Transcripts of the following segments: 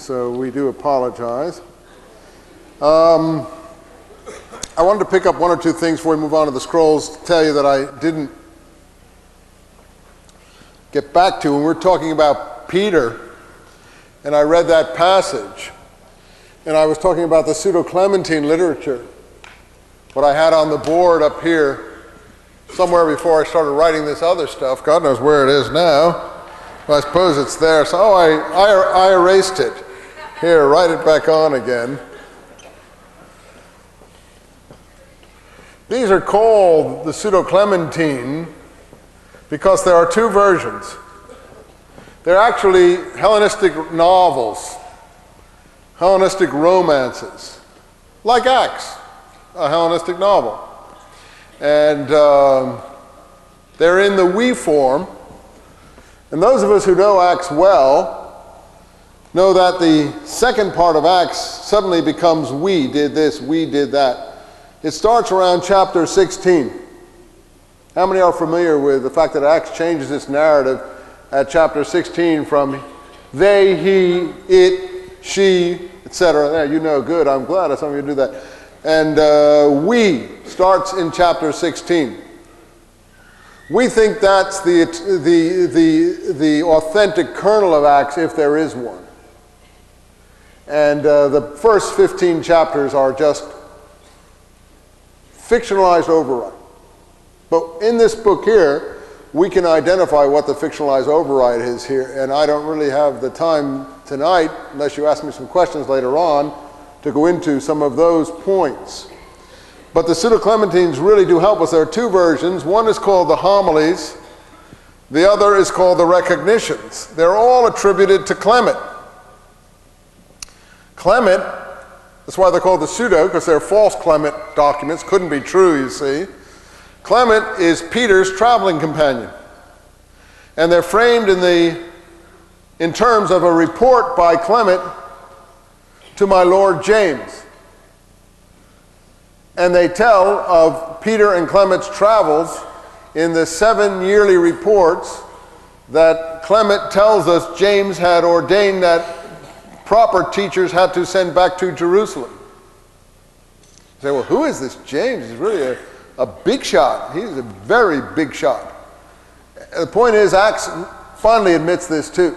so we do apologize. I wanted to pick up one or two things before we move on to the scrolls to tell you that I didn't get back to when we're talking about Peter, and I read that passage, and I was talking about the Pseudo-Clementine literature, what I had on the board up here somewhere before I started writing this other stuff. God knows where it is now. Well, I suppose it's there. So, I erased it. Here, write it back on again. These are called the Pseudo-Clementine because there are two versions. They're actually Hellenistic novels, Hellenistic romances, like Acts, a Hellenistic novel. And they're in the we form. And those of us who know Acts well know that the second part of Acts suddenly becomes we did this, we did that. It starts around chapter 16. How many are familiar with the fact that Acts changes its narrative at chapter 16 from they, he, it, she, etc.? Yeah, you know, good. I'm glad that some of you do that. And we starts in chapter 16. We think that's the authentic kernel of Acts, if there is one. And the first 15 chapters are just fictionalized override. But in this book here, we can identify what the fictionalized override is here, and I don't really have the time tonight, unless you ask me some questions later on, to go into some of those points. But the Pseudo-Clementines really do help us. There are two versions. One is called the homilies. The other is called the recognitions. They're all attributed to Clement. Clement, that's why they're called the pseudo, because they're false Clement documents. Couldn't be true, you see. Clement is Peter's traveling companion. And they're framed in terms of a report by Clement to my Lord James. And they tell of Peter and Clement's travels in the 7 yearly reports that Clement tells us James had ordained that proper teachers had to send back to Jerusalem. You say, well, who is this James? He's really a big shot. He's a very big shot. The point is, Acts finally admits this too.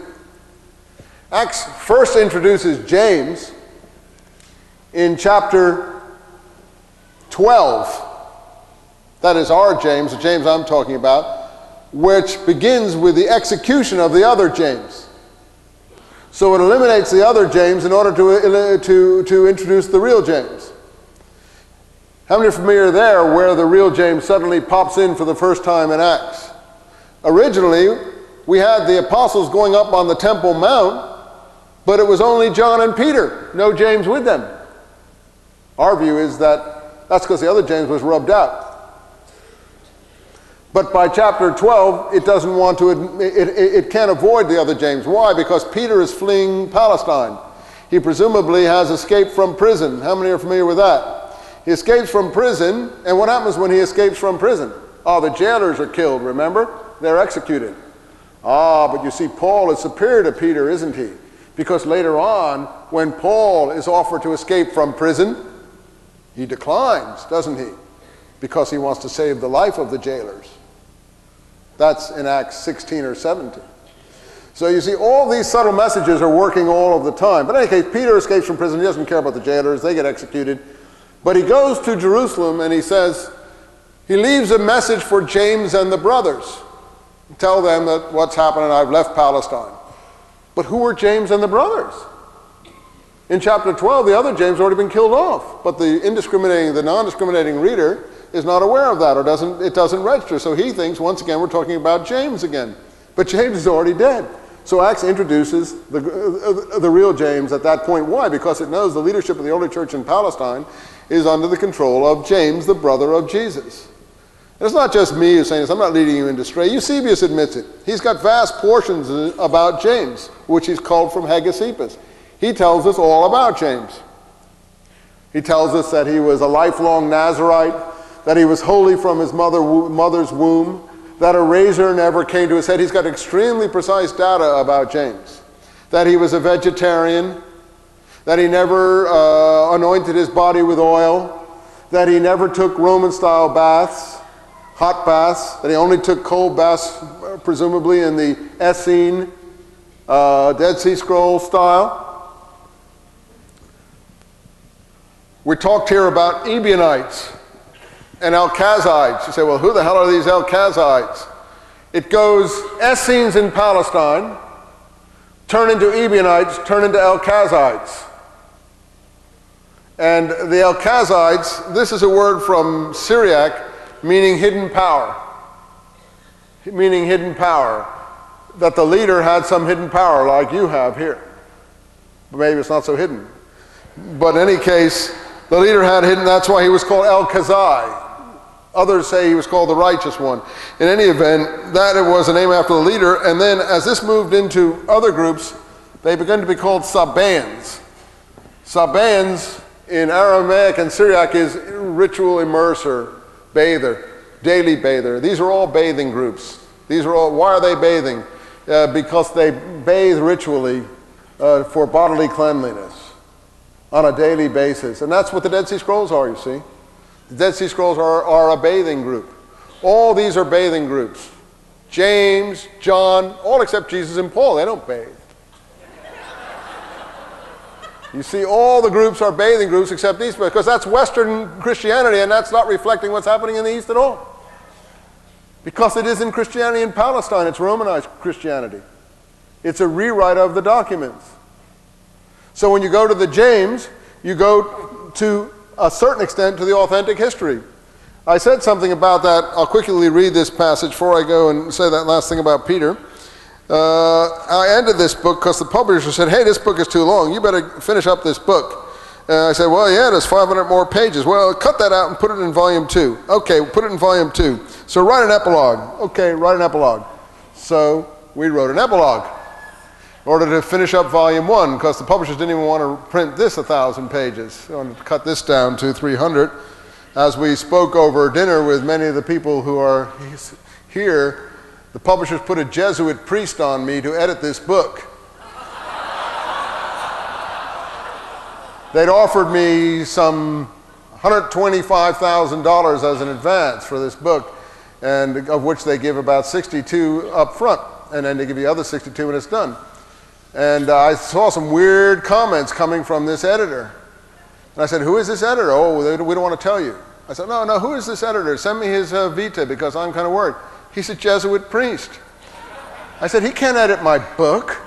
Acts first introduces James in chapter 12. That is our James, the James I'm talking about, which begins with the execution of the other James. So it eliminates the other James in order to introduce the real James. How many are familiar there where the real James suddenly pops in for the first time in Acts? Originally, we had the apostles going up on the Temple Mount, but it was only John and Peter, no James with them. Our view is that that's because the other James was rubbed out. But by chapter 12, it doesn't want to, it can't avoid the other James. Why? Because Peter is fleeing Palestine. He presumably has escaped from prison. How many are familiar with that? He escapes from prison, and what happens when he escapes from prison? Oh, the jailers are killed, remember? They're executed. Ah, but you see, Paul is superior to Peter, isn't he? Because later on, when Paul is offered to escape from prison, he declines, doesn't he? Because he wants to save the life of the jailers. That's in Acts 16 or 17. So you see, all these subtle messages are working all of the time. But in any case, Peter escapes from prison. He doesn't care about the jailers. They get executed. But he goes to Jerusalem and he says, he leaves a message for James and the brothers. Tell them that what's happening, I've left Palestine. But who were James and the brothers? In chapter 12, the other James had already been killed off. But the non-discriminating reader is not aware of that, or it doesn't register. So he thinks, once again, we're talking about James again. But James is already dead. So Acts introduces the real James at that point. Why? Because it knows the leadership of the early church in Palestine is under the control of James, the brother of Jesus. And it's not just me who's saying this. I'm not leading you into stray. Eusebius admits it. He's got vast portions about James, which he's culled from Hegesippus. He tells us all about James. He tells us that he was a lifelong Nazarite, that he was holy from his mother's womb, that a razor never came to his head. He's got extremely precise data about James. That he was a vegetarian, that he never anointed his body with oil, that he never took Roman-style baths, hot baths, that he only took cold baths, presumably in the Essene, Dead Sea Scroll style. We talked here about Ebionites and Alkazites. You say, well, who the hell are these Alkazites? It goes Essenes in Palestine, turn into Ebionites, turn into Alkazites. And the Alkazites, this is a word from Syriac meaning hidden power. Meaning hidden power. That the leader had some hidden power like you have here. But maybe it's not so hidden. But in any case, the leader had hidden, that's why he was called El-Kazai. Others say he was called the Righteous One. In any event, that it was a name after the leader, and then as this moved into other groups, they began to be called Sabaeans. Sabaeans in Aramaic and Syriac is ritual immerser, bather, daily bather. These are all bathing groups. These are all, why are they bathing? Because they bathe ritually for bodily cleanliness on a daily basis. And that's what the Dead Sea Scrolls are, you see. The Dead Sea Scrolls are a bathing group. All these are bathing groups. James, John, all except Jesus and Paul, they don't bathe. You see, all the groups are bathing groups except these, because that's Western Christianity, and that's not reflecting what's happening in the East at all. Because it isn't Christianity in Palestine, it's Romanized Christianity. It's a rewrite of the documents. So when you go to the James, you go to a certain extent to the authentic history. I said something about that. I'll quickly read this passage before I go and say that last thing about Peter. I ended this book because the publisher said, hey, this book is too long. You better finish up this book. I said, well, yeah, there's 500 more pages. Well, cut that out and put it in volume 2. Okay, put it in volume 2. So write an epilogue. Okay, write an epilogue. So we wrote an epilogue in order to finish up volume 1, because the publishers didn't even want to print this 1,000 pages. They wanted to cut this down to 300. As we spoke over dinner with many of the people who are here, the publishers put a Jesuit priest on me to edit this book. They'd offered me some $125,000 as an advance for this book, and of which they give about 62 up front, and then they give you the other 62 when it's done. And I saw some weird comments coming from this editor. And I said, who is this editor? Oh, we don't want to tell you. I said, no, who is this editor? Send me his vita, because I'm kind of worried. He's a Jesuit priest. I said, he can't edit my book.